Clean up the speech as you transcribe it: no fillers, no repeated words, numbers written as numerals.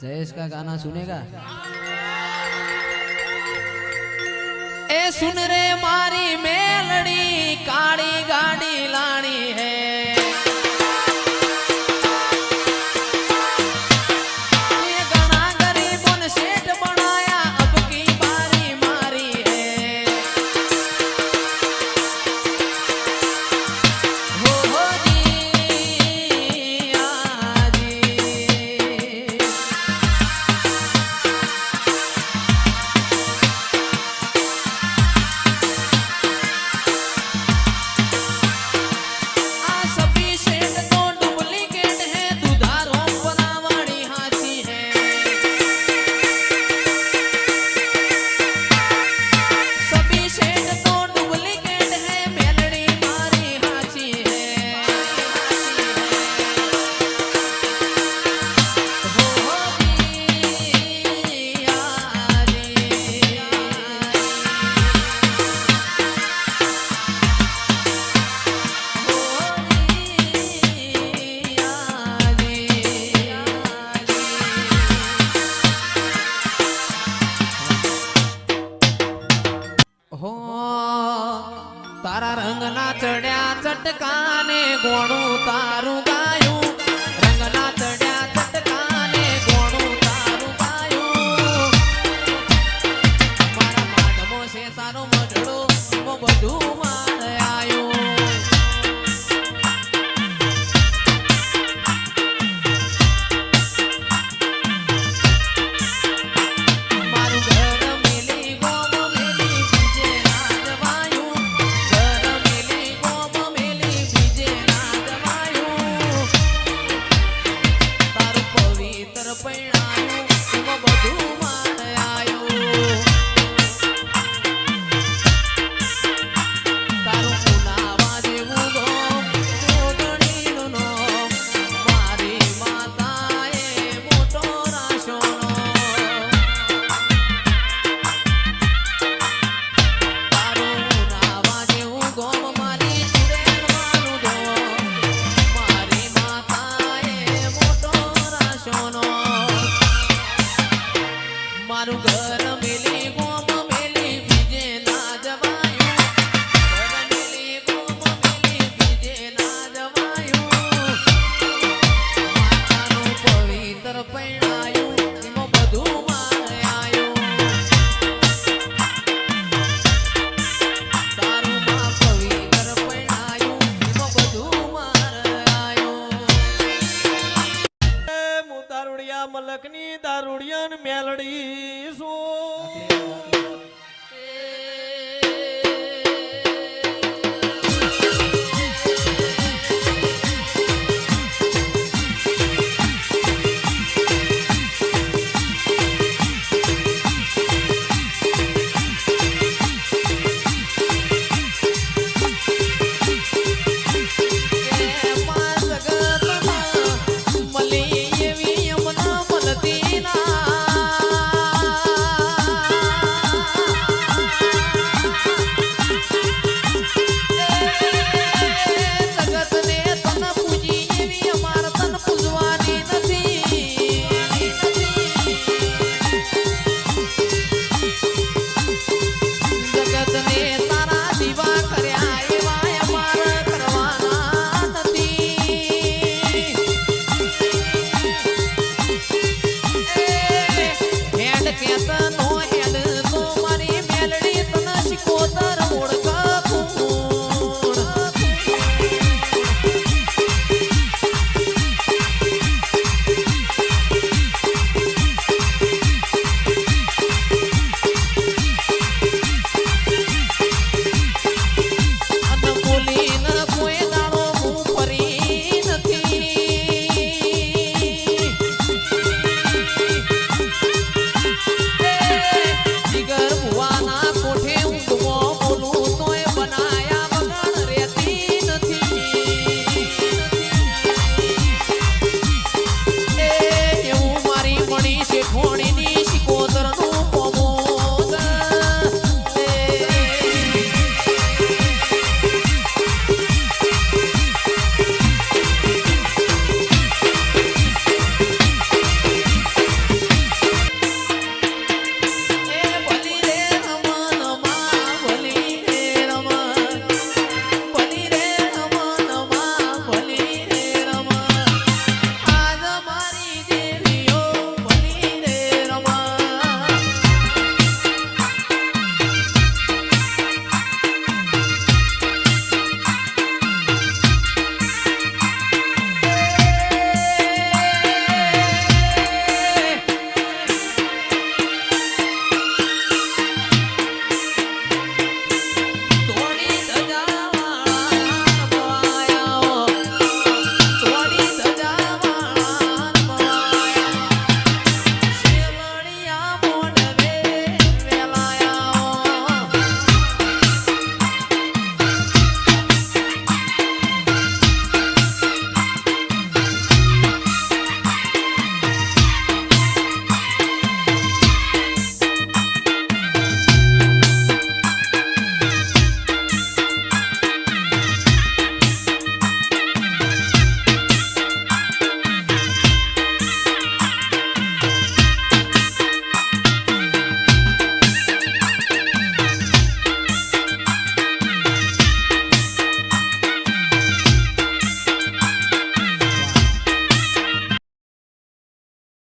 जयेश का गाना सुनेगा? ए सुन रे मारी मेलड़ी काली गाड़ी लानी है, ये घना गरीबों ने सेठ बनाया अब की बारी मारी है। हो जी आजी तारा रंग ना चढ़्या चटकाने गोणू तारू गायू, रंग ना चढ़्या चटकाने गोणू तारू गायू, मारा माडमो से तारो मजड़ो वो बधु मार आयो। मारू घर मेली गोम मेली बीजे राजवायू, मारू घर मेली गोम मेली बीजे ना जवायू, घर मेली गोम मेली बीजे ना जवायू, मातानु पवित्र पैणायू एमो बधु मार आयो। तारू मां पवित्र पैणायू एमो बधु मार आयो। मु दारूडिया मलकनी दारूडियन मेलडी सो can't